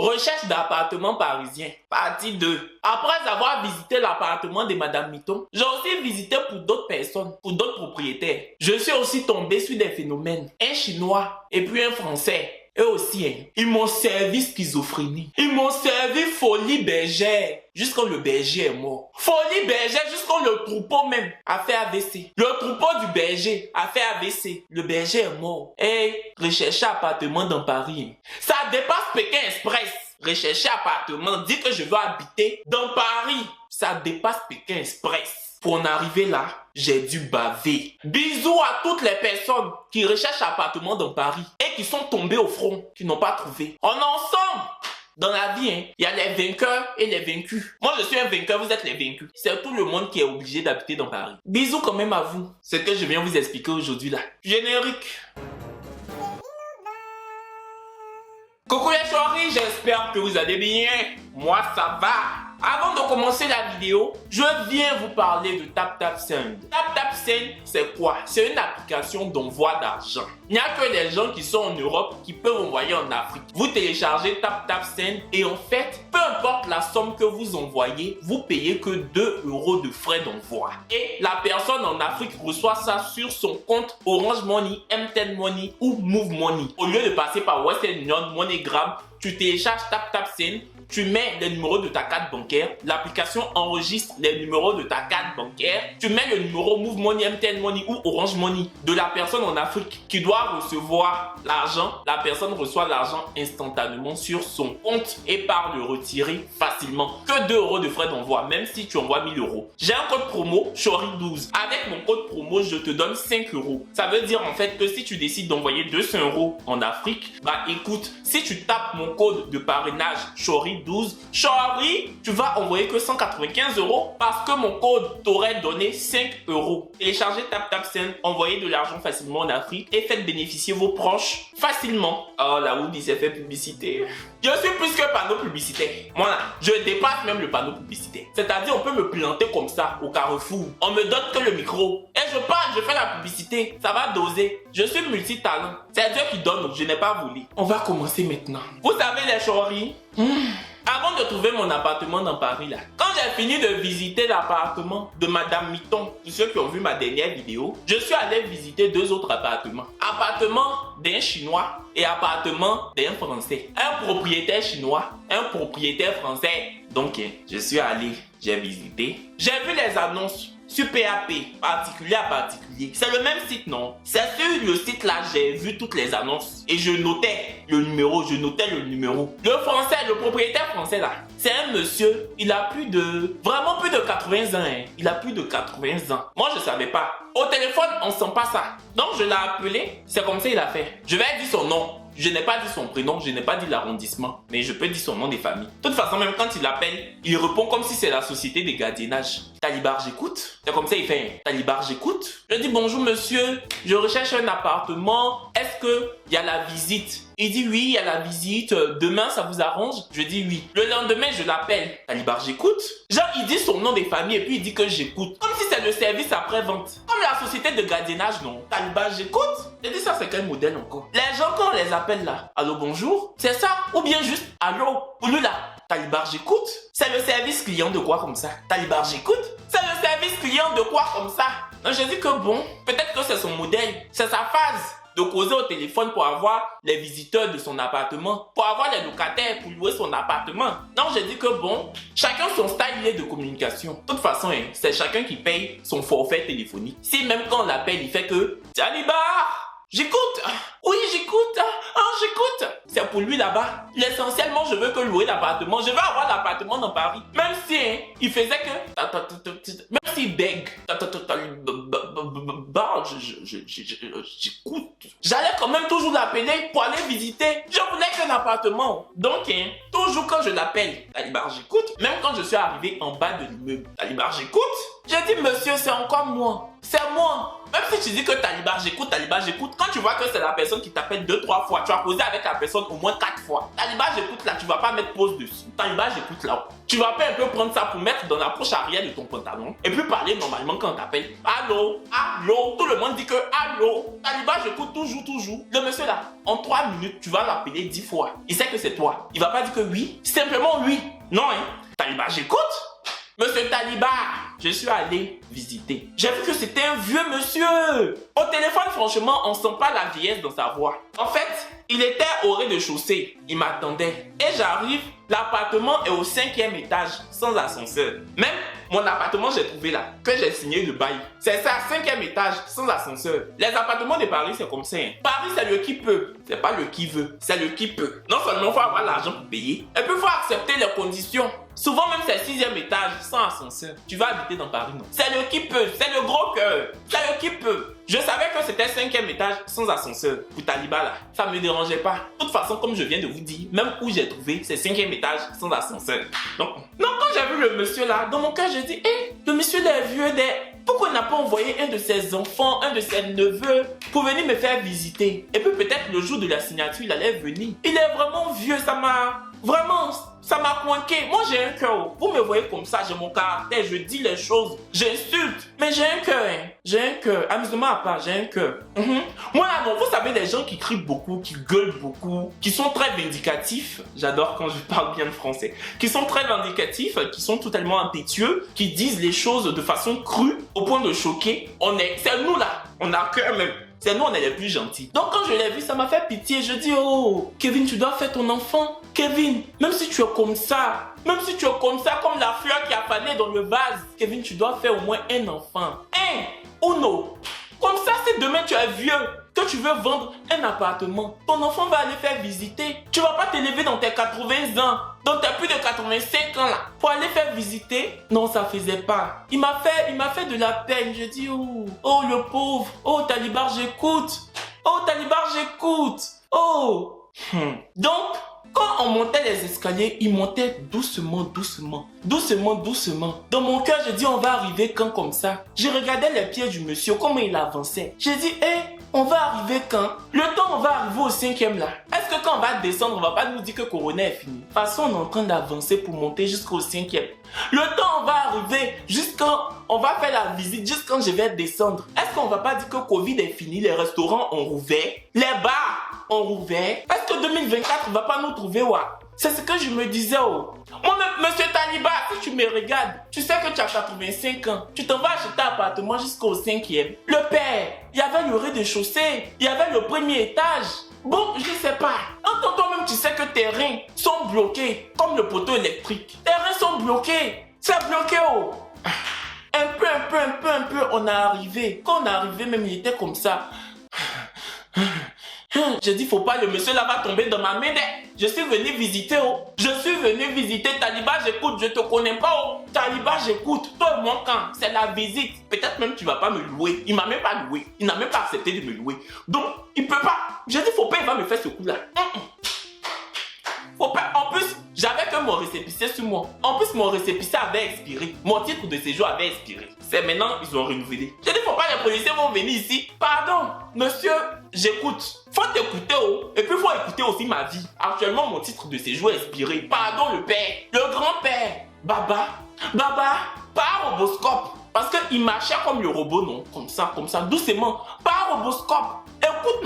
Recherche d'appartement parisien, partie 2. Après avoir visité l'appartement de Madame Miton, j'ai aussi visité pour d'autres personnes, pour d'autres propriétaires. Je suis aussi tombé sur des phénomènes. Un Chinois et puis un Français. Eux aussi, hein, ils m'ont servi schizophrénie. Ils m'ont servi folie bergère. Jusqu'à le berger est mort. Folie bergère jusqu'à le troupeau même a fait AVC. Le troupeau du berger a fait AVC. Le berger est mort. Et rechercher appartement dans Paris. Ça dépasse Pékin Express. Rechercher appartement, dire que je veux habiter dans Paris. Ça dépasse Pékin Express. Pour en arriver là, j'ai dû baver. Bisous à toutes les personnes qui recherchent appartement dans Paris et qui sont tombées au front, qui n'ont pas trouvé. On est ensemble. Dans la vie, hein, il y a les vainqueurs et les vaincus. Moi, je suis un vainqueur, vous êtes les vaincus. C'est tout le monde qui est obligé d'habiter dans Paris. Bisous quand même à vous. Ce que je viens vous expliquer aujourd'hui là. Générique. Coucou les chéris, j'espère que vous allez bien. Moi, ça va. Avant de commencer la vidéo, je viens vous parler de TapTapSend. TapTapSend, c'est quoi? C'est une application d'envoi d'argent. Il n'y a que les gens qui sont en Europe qui peuvent envoyer en Afrique. Vous téléchargez TapTapSend et en fait, peu importe la somme que vous envoyez, vous payez que 2 € de frais d'envoi. Et la personne en Afrique reçoit ça sur son compte Orange Money, MTN Money ou Move Money. Au lieu de passer par Western Union, MoneyGram, tu télécharges TapTapSend, tu mets le numéro de ta carte bancaire, l'application enregistre les numéros de ta carte bancaire, tu mets le numéro Move Money, MTN Money ou Orange Money de la personne en Afrique qui doit recevoir l'argent. La personne reçoit l'argent instantanément sur son compte et part le retirer facilement. Que 2 € de frais d'envoi, même si tu envoies 1000 €. J'ai un code promo, Chori12. Avec mon code promo, je te donne 5 €. Ça veut dire en fait que si tu décides d'envoyer 200 € en Afrique, bah écoute, si tu tapes mon code de parrainage Chori12, Chori, tu vas envoyer que 195 € parce que mon code t'aurait donné 5 €. Téléchargez TapTapSend, envoyez de l'argent facilement en Afrique et faites bénéficier vos proches facilement. Oh la Wood, il s'est fait publicité. Je suis plus que panneau publicitaire. Voilà, je dépasse même le panneau publicitaire. C'est-à-dire, on peut me planter comme ça au carrefour. On me donne que le micro. Et je parle, je fais la publicité. Ça va doser. Je suis multitalent. C'est Dieu qui donne, je n'ai pas voulu. On va commencer maintenant. Vous savez les choris? Avant de trouver mon appartement dans Paris là, quand j'ai fini de visiter l'appartement de Madame Miton, pour ceux qui ont vu ma dernière vidéo, je suis allé visiter 2 autres appartements. Appartement d'un Chinois et appartement d'un Français. Un propriétaire chinois, un propriétaire français. Donc, je suis allé, j'ai visité. J'ai vu les annonces sur PAP, particulier à particulier. C'est le même site, non? C'est sur le site là, j'ai vu toutes les annonces. Et je notais le numéro, Le français, le propriétaire français là, c'est un monsieur, il a vraiment plus de 80 ans. Hein. Il a plus de 80 ans. Moi, je savais pas. Au téléphone, on sent pas ça. Donc, je l'ai appelé. C'est comme ça il a fait. Je vais dire son nom. Je n'ai pas dit son prénom, je n'ai pas dit l'arrondissement, mais je peux dire son nom des familles. De toute façon, même quand il appelle, il répond comme si c'est la société des gardiennages. Talibar, j'écoute. C'est comme ça il fait. Talibar, j'écoute. Je dis bonjour monsieur, je recherche un appartement. Est-ce que il y a la visite? Il dit oui, il y a la visite. Demain, ça vous arrange? Je dis oui. Le lendemain, je l'appelle. Talibar, j'écoute. Genre, il dit son nom des familles et puis il dit que j'écoute. Comme si c'est le service après-vente. Comme la société de gardiennage, non? Talibar, j'écoute. Je dis ça, c'est quel modèle encore? Les gens, quand on les appelle là, allô, bonjour, c'est ça? Ou bien juste, allô, pour lui là, Talibar, j'écoute. C'est le service client de quoi comme ça? Talibar, j'écoute. C'est le service client de quoi comme ça? Donc, je dis que bon, peut-être que c'est son modèle, c'est sa phase de causer au téléphone pour avoir les visiteurs de son appartement, pour avoir les locataires pour louer son appartement. Donc, je dis que bon, chacun son style de communication. De toute façon, hein, c'est chacun qui paye son forfait téléphonique. Si même quand on l'appelle, il fait que Talibar, j'écoute. Oui, j'écoute. Ah, j'écoute. C'est pour lui là-bas. Essentiellement, je veux que louer l'appartement. Je veux avoir l'appartement dans Paris. Même si hein, il faisait que... Même s'il bègue. J'écoute. J'allais quand même toujours l'appeler pour aller visiter. Je voulais qu'un appartement. Donc, hein, toujours quand je l'appelle, Talibar, j'écoute. Même quand je suis arrivé en bas de l'immeuble, Talibar, j'écoute. J'ai dit, monsieur, c'est encore moi. c'est moi. Même si tu dis que Taliba, j'écoute. Quand tu vois que c'est la personne qui t'appelle 2-3 fois, tu as causé avec la personne au moins 4 fois. Taliba, j'écoute là, tu vas pas mettre pause dessus. Taliba, j'écoute là. Tu vas pas un peu prendre ça pour mettre dans la poche arrière de ton pantalon et puis parler normalement quand on t'appelle. Allô, allô. Tout le monde dit que allô. Taliba, j'écoute toujours. Le monsieur là, en 3 minutes, tu vas l'appeler 10 fois. Il sait que c'est toi. Il va pas dire que oui. Simplement oui. Non, hein. Taliba, j'écoute. Monsieur Taliba, je suis allé visiter. J'ai vu que c'était un vieux monsieur. Au téléphone, franchement, on sent pas la vieillesse dans sa voix. En fait, il était au rez-de-chaussée. Il m'attendait. Et j'arrive, l'appartement est au 5e étage, sans ascenseur. Même mon appartement, j'ai trouvé là, que j'ai signé le bail. C'est ça, 5e étage, sans ascenseur. Les appartements de Paris, c'est comme ça. Hein. Paris, c'est le qui peut. C'est pas le qui veut, c'est le qui peut. Non seulement il faut avoir l'argent pour payer, et puis il faut accepter les conditions. Souvent même c'est 6e étage, sans ascenseur. Tu vas habiter dans Paris, non? C'est le qui peut, c'est le gros cœur. C'est le qui peut. Je savais que c'était 5e étage, sans ascenseur. Pour Taliba là, ça me dérangeait pas. De toute façon, comme je viens de vous dire, même où j'ai trouvé, c'est 5e étage, sans ascenseur. Donc, non, quand j'ai vu le monsieur là, dans mon cœur, j'ai dit, le monsieur là est vieux, pourquoi il n'a pas envoyé un de ses enfants, un de ses neveux, pour venir me faire visiter? Et puis peut-être le jour de la signature, il allait venir. Il est vraiment vieux, ça m'a coinqué. Moi, j'ai un cœur. Vous me voyez comme ça, j'ai mon caractère, je dis les choses, j'insulte. Mais j'ai un cœur, hein. J'ai un cœur. Amusement à part, j'ai un cœur. Moi, là, bon, vous savez, les gens qui crient beaucoup, qui gueulent beaucoup, qui sont très vindicatifs. J'adore quand je parle bien le français. Qui sont très vindicatifs, qui sont totalement impétueux, qui disent les choses de façon crue, au point de choquer. C'est nous là, on a cœur même. C'est nous, on est les plus gentils. Donc quand je l'ai vu, ça m'a fait pitié. Je dis, oh, Kevin, tu dois faire ton enfant. Kevin, même si tu es comme ça, comme la fleur qui a fané dans le vase, Kevin, tu dois faire au moins un enfant. Un ou non. Comme ça, si demain tu es vieux, que tu veux vendre un appartement, ton enfant va aller faire visiter. Tu vas pas t'élever dans tes 80 ans, dans tes plus de 85 ans là, pour aller faire visiter. Non, ça faisait pas. Il m'a fait de la peine. Je dis, oh le pauvre. Oh Talibar, j'écoute. Oh Talibar, j'écoute. Oh. Donc, quand on montait les escaliers, il montait doucement. Dans mon cœur, je dis, on va arriver quand comme ça? Je regardais les pieds du monsieur, comment il avançait. J'ai dit, on va arriver quand? Le temps, on va arriver au 5e là. Est-ce que quand on va descendre, on va pas nous dire que Corona est fini? De toute façon, on est en train d'avancer pour monter jusqu'au 5e. Le temps, on va arriver jusqu'à... On va faire la visite jusqu'à quand je vais descendre. Est-ce qu'on va pas dire que Covid est fini? Les restaurants ont rouvert. Les bars ont rouvert. Est-ce que 2024 ne va pas nous trouver, C'est ce que je me disais, Moi-même, monsieur Taliba, si tu me regardes, tu sais que tu as 85 ans. Tu t'en vas acheter un appartement jusqu'au 5e. Le père, il y avait le rez-de-chaussée. Il y avait le premier étage. Bon, je sais pas. En toi-même, tu sais que tes reins sont bloqués, comme le poteau électrique. Tes reins sont bloqués. C'est bloqué, Un peu, on est arrivé. Quand on est arrivé, même, il était comme ça. J'ai dit, faut pas, le monsieur là va tomber dans ma main. Je suis venu visiter, Je suis venu visiter. Taliba, j'écoute, je te connais pas, Taliba, j'écoute. Toi et moi, quand c'est la visite, peut-être même tu vas pas me louer. Il m'a même pas loué. Il n'a même pas accepté de me louer. Donc, il peut pas. J'ai dit, faut pas, il va me faire ce coup-là. Faut pas. En plus, j'avais que mon récépissé sur moi. En plus, mon récépissé avait expiré. Mon titre de séjour avait expiré. C'est maintenant, ils ont renouvelé. J'ai dit, faut pas, les policiers vont venir ici. Pardon, monsieur, j'écoute. Faut t'écouter, Et puis, faut écouter aussi ma vie. Actuellement, mon titre de séjour est expiré. Pardon, le père. Le grand-père. Baba, pas roboscope. Parce qu'il marchait comme le robot, non? Comme ça, doucement. Pas roboscope. Écoute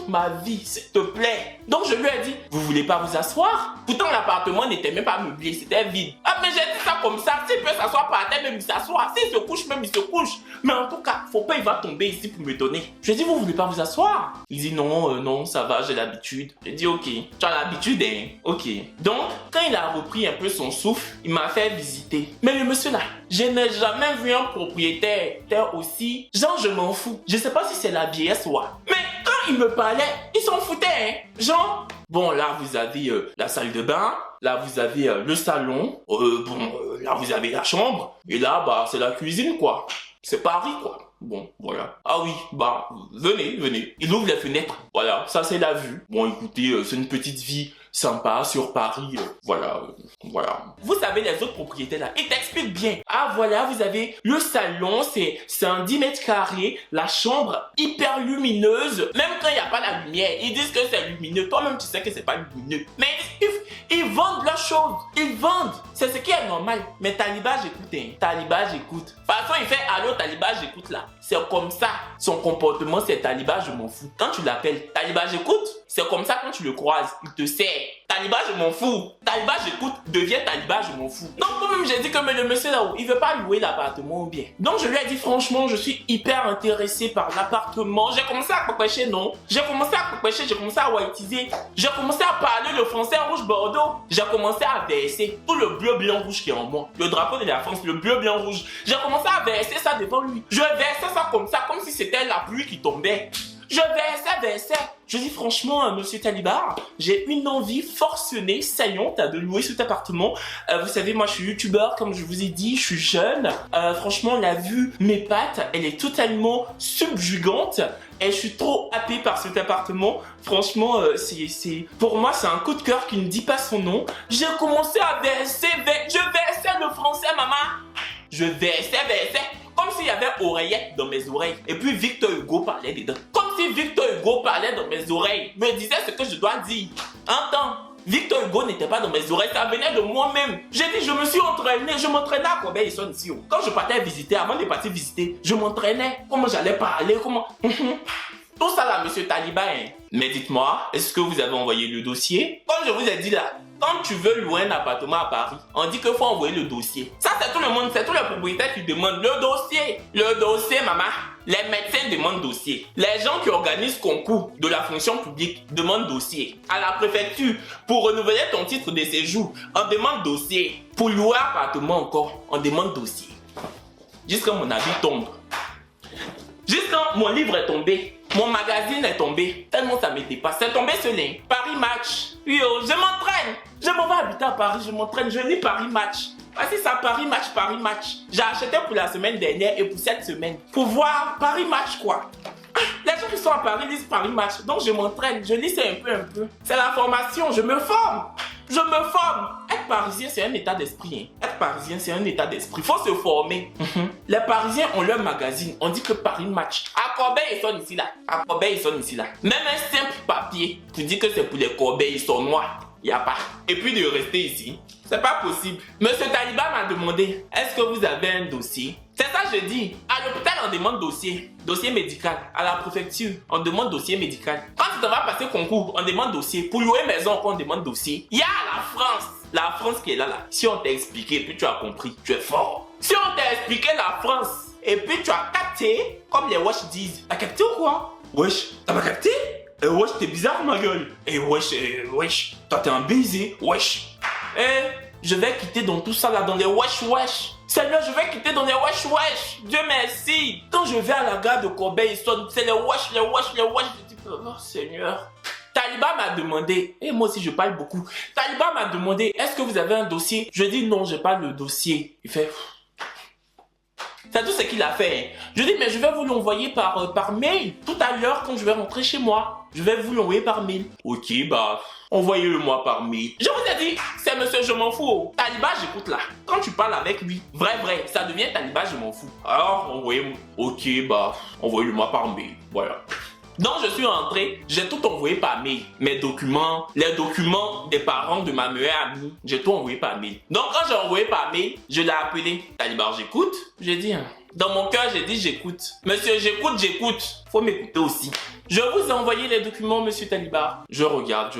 ma vie, s'il te plaît. Donc je lui ai dit, vous voulez pas vous asseoir? Pourtant l'appartement n'était même pas meublé, c'était vide. Ah mais j'ai dit ça comme ça, s'il peut s'asseoir par terre, même il s'assoit. S'il se couche, même il se couche. Mais en tout cas, faut pas, il va tomber ici pour me donner. Je lui ai dit, vous voulez pas vous asseoir? Il dit non, ça va, j'ai l'habitude. J'ai dit ok, tu as l'habitude, hein? Ok. Donc, quand il a repris un peu son souffle, il m'a fait visiter. Mais le monsieur là, je n'ai jamais vu un propriétaire aussi. Genre, je m'en fous. Je sais pas si c'est la vieillesse mais quand il me parlait, il s'en foutait, hein. Genre, bon, là, vous avez la salle de bain. Là, vous avez le salon. Là, vous avez la chambre. Et là, bah, c'est la cuisine, quoi. C'est Paris, quoi. Bon, voilà. Ah oui, bah, venez, venez. Il ouvre les fenêtres. Voilà, ça c'est la vue. Bon, écoutez, c'est une petite vie sympa sur Paris. Voilà, voilà. Vous savez, les autres propriétaires là, ils t'expliquent bien. Ah voilà, vous avez le salon, c'est un 10 mètres carrés, la chambre hyper lumineuse. Même quand il n'y a pas la lumière, ils disent que c'est lumineux. Toi-même, tu sais que c'est pas lumineux. Mais ils vendent leurs choses. Ils vendent. C'est ce qui est normal. Mais Taliba, j'écoute. Hein. Taliba, j'écoute. De toute façon, il fait allô, Taliba, j'écoute là. C'est comme ça. Son comportement, c'est Taliba, je m'en fous. Quand tu l'appelles, Taliba, j'écoute. C'est comme ça quand tu le croises. Il te sert. Taliba, je m'en fous. Taliba, j'écoute. Deviens Taliba, je m'en fous. Donc, moi-même, j'ai dit que mais le monsieur là-haut, il veut pas louer l'appartement ou bien. Donc, je lui ai dit, franchement, je suis hyper intéressé par l'appartement. J'ai commencé à pêcher, non? J'ai commencé à pêcher, j'ai commencé à whiteiser. J'ai commencé à parler le français rouge bordeaux. J'ai commencé à verser tout le bleu, blanc, rouge qui est en moi. Le drapeau de la France, le bleu, blanc, rouge. J'ai commencé à verser ça devant lui. Je versais ça, comme si c'était la pluie qui tombait. Je versais. Je dis franchement, monsieur Talibar, j'ai une envie forcenée, saignante de louer cet appartement. Vous savez, moi je suis youtubeur, comme je vous ai dit, je suis jeune. Franchement, la vue m'épate, elle est totalement subjugante. Et je suis trop happé par cet appartement. Franchement, pour moi, c'est un coup de cœur qui ne dit pas son nom. J'ai commencé à verser, je versais le français, maman. Je versais. Comme s'il y avait oreillettes dans mes oreilles. Et puis Victor Hugo parlait dedans. Comme si Victor Hugo parlait dans mes oreilles. Me disait ce que je dois dire. Entends, Victor Hugo n'était pas dans mes oreilles, ça venait de moi-même. J'ai dit, je me suis entraîné, je m'entraînais à Corbeil-Essonnes ici. Quand je partais visiter, avant de partir visiter, je m'entraînais. Comment j'allais parler, comment... Tout ça là, monsieur Taliba. Hein. Mais dites-moi, est-ce que vous avez envoyé le dossier? Comme je vous ai dit là, quand tu veux louer un appartement à Paris, on dit qu'il faut envoyer le dossier. Ça, c'est tout le monde, c'est tous les propriétaires qui demandent le dossier. Le dossier, maman. Les médecins demandent dossier. Les gens qui organisent concours de la fonction publique demandent dossier. À la préfecture, pour renouveler ton titre de séjour, on demande dossier. Pour louer un appartement encore, on demande dossier. Jusqu'à mon habit tombe. Jusqu'à mon livre est tombé. Mon magazine est tombé. Tellement ça me dépasse. C'est tombé ce lien. Paris Match. Oui, oh, je m'entraîne. Je m'en vais habiter à Paris. Je m'entraîne. Je lis Paris Match. Voici ça, Paris Match. J'ai acheté pour la semaine dernière et pour cette semaine. Pour voir Paris Match, quoi. Les gens qui sont à Paris lisent Paris Match. Donc je m'entraîne. Je lis ça un peu. C'est la formation. Je me forme. Être parisien, c'est un état d'esprit. Hein. Être parisien, c'est un état d'esprit. Il faut se former. Les Parisiens ont leur magazine. On dit que Paris Match. À Corbeil-Essonnes ici là. Même un simple papier, tu dis que c'est pour les Corbeil, ils sont noirs. Il n'y a pas. Et puis de rester ici, c'est pas possible. Monsieur Taliba m'a demandé, est-ce que vous avez un dossier? C'est ça je dis. À l'hôpital, on demande dossier. Dossier médical. À la préfecture, on demande dossier médical. Quand tu vas passer concours, on demande dossier. Pour louer maison, on demande dossier. Il y a la France. La France qui est là. Si on t'a expliqué et puis tu as compris, tu es fort. Si on t'a expliqué la France et puis tu as capté, comme les Wesh disent. T'as capté ou quoi? Wesh, t'as pas capté? Wesh, t'es bizarre ma gueule. Wesh, toi t'es un baiser. Wesh. Je vais quitter dans tout ça là, dans les wesh. Seigneur, je vais quitter dans les wesh. Dieu merci. Quand je vais à la gare de Corbeil-Essonnes, c'est les wesh. Je dis, oh Seigneur. Taliba m'a demandé, et moi aussi je parle beaucoup. Taliba m'a demandé, est-ce que vous avez un dossier? Je dis non, j'ai pas le dossier. Il fait... C'est tout ce qu'il a fait. Je dis, mais je vais vous l'envoyer par mail. Tout à l'heure, quand je vais rentrer chez moi, je vais vous l'envoyer par mail. Ok, bah, envoyez-le-moi par mail. Je vous ai dit, c'est monsieur, je m'en fous. Taliba, j'écoute là. Quand tu parles avec lui, vrai, ça devient Taliba, je m'en fous. Alors, envoyez-moi. Ok, bah, envoyez-le-moi par mail. Voilà. Donc je suis rentré, j'ai tout envoyé par mail. Mes documents, les documents des parents de ma meilleure amie, j'ai tout envoyé par mail. Donc quand j'ai envoyé par mail, je l'ai appelé. Talibar, j'écoute. J'ai dit, dans mon cœur, j'ai dit j'écoute. Monsieur, j'écoute. Faut m'écouter aussi. Je vous ai envoyé les documents, monsieur Talibar. Je regarde.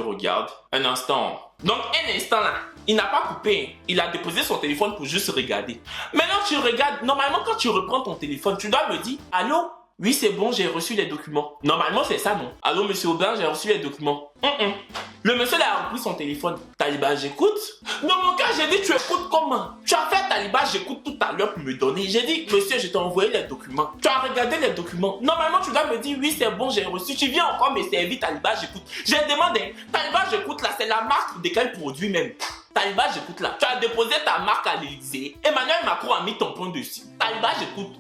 Un instant. Donc un instant là, il n'a pas coupé. Il a déposé son téléphone pour juste regarder. Maintenant tu regardes, normalement quand tu reprends ton téléphone, tu dois me dire, allô? Oui, c'est bon, j'ai reçu les documents. Normalement, c'est ça, non? Allô, monsieur Aubin, j'ai reçu les documents. Le monsieur là a repris son téléphone. Taliba, j'écoute. Dans mon cas, j'ai dit, tu écoutes comment? Tu as fait Taliba, j'écoute tout à l'heure pour me donner. J'ai dit, monsieur, je t'ai envoyé les documents. Tu as regardé les documents. Normalement, tu dois me dire, oui, c'est bon, j'ai reçu. Tu viens encore me servir, Taliba, j'écoute. J'ai demandé, Taliba, j'écoute là, c'est la marque de quel produit même? Taliba, j'écoute là. Tu as déposé ta marque à l'Élysée. Emmanuel Macron a mis ton point dessus. Taliba, j'écoute.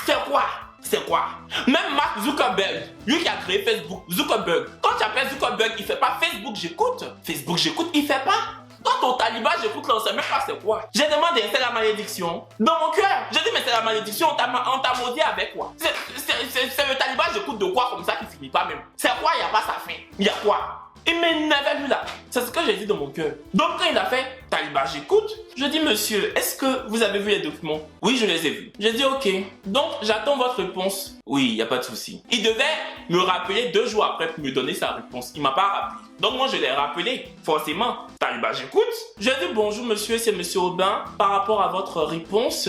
C'est quoi? C'est quoi? Même Mark Zuckerberg, lui qui a créé Facebook, Zuckerberg, quand tu appelles Zuckerberg, il fait pas Facebook j'écoute. Facebook j'écoute, il fait pas. Quand au Taliban j'écoute là, on sait même pas c'est quoi. J'ai demandé, c'est la malédiction. Dans mon cœur, j'ai dit mais c'est la malédiction, on t'a maudit avec quoi? C'est le Taliban j'écoute de quoi comme ça qui finit pas même. C'est quoi, il n'y a pas sa fin. Il y a quoi? Il m'énervait lui là. C'est ce que j'ai dit dans mon cœur. Donc quand il a fait Taliban j'écoute, je dis monsieur, est-ce que vous avez vu les documents? Oui, je les ai vus. J'ai dit ok. Donc j'attends votre réponse. Oui, il n'y a pas de souci. Il devait me rappeler 2 jours après pour me donner sa réponse. Il m'a pas rappelé. Donc moi je l'ai rappelé, forcément. Taliban j'écoute. Je dis bonjour monsieur, c'est monsieur Aubin. Par rapport à votre réponse,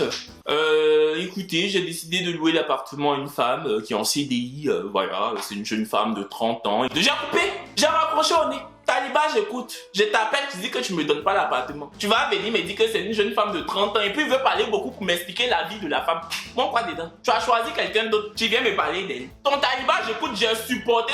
écoutez, j'ai décidé de louer l'appartement à une femme qui est en CDI. Voilà, c'est une jeune femme de 30 ans. J'ai coupé, j'ai raccroché au nez. Taliban j'écoute. Je t'appelle, tu dis que tu me donnes pas l'appartement. Tu vas venir me dire que c'est une jeune femme de 30 ans et puis il veut parler beaucoup pour m'expliquer la vie de la femme. Bon, quoi dedans? Tu as choisi quelqu'un d'autre, tu viens me parler d'elle. Ton Taliban j'écoute, j'ai supporté,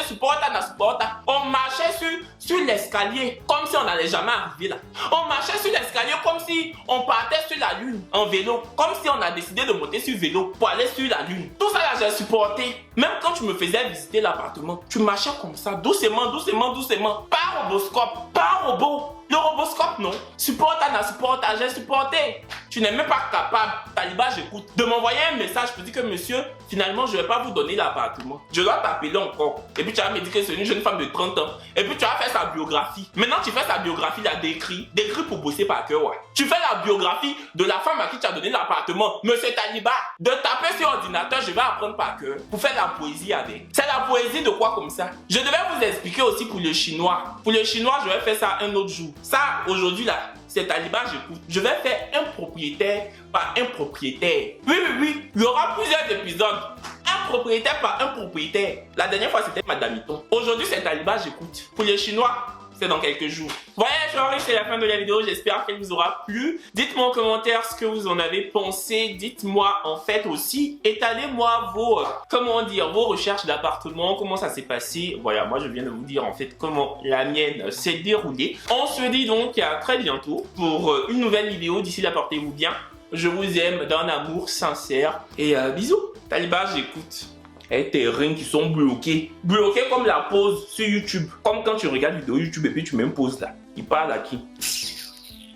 on marchait sur l'escalier comme si on n'allait jamais arriver là. On marchait sur l'escalier comme si on partait sur la lune en vélo. Comme si on a décidé de monter sur vélo pour aller sur la lune. Tout ça là j'ai supporté. Même quand tu me faisais visiter l'appartement, tu marchais comme ça, doucement, doucement, doucement. Pas roboscope, pas robot. Le roboscope, non. J'ai supporté. Tu n'es même pas capable, Taliban j'écoute, de m'envoyer un message pour dire que monsieur, finalement je ne vais pas vous donner l'appartement. Je dois t'appeler encore. Et puis tu vas me dire que c'est une jeune femme de 30 ans. Et puis tu vas faire sa biographie. Maintenant tu fais sa biographie là d'écrit pour bosser par cœur, ouais. Tu fais la biographie de la femme à qui tu as donné l'appartement. Monsieur Taliban, de taper sur ordinateur, je vais apprendre par cœur pour faire la poésie avec. C'est la poésie de quoi comme ça? Je devais vous expliquer aussi pour le chinois. Pour le chinois, je vais faire ça un autre jour. Ça, aujourd'hui là, c'est Taliban j'écoute. Je vais faire un propriétaire par un propriétaire. Oui. Il y aura plusieurs épisodes. Un propriétaire par un propriétaire. La dernière fois, c'était Madame Iton. Aujourd'hui, c'est Taliban j'écoute. Pour les Chinois, c'est dans quelques jours. Voilà, c'est la fin de la vidéo. J'espère qu'elle vous aura plu. Dites-moi en commentaire ce que vous en avez pensé. Dites-moi en fait aussi, étalez-moi vos recherches d'appartement, comment ça s'est passé. Voilà, moi je viens de vous dire en fait comment la mienne s'est déroulée. On se dit donc à très bientôt pour une nouvelle vidéo. D'ici là, portez-vous bien. Je vous aime d'un amour sincère. Et bisous. Taliban, j'écoute. Et tes reins qui sont bloqués. Bloqués comme la pause sur YouTube. Comme quand tu regardes une vidéo YouTube et puis tu mets une pause là. Il parle à qui?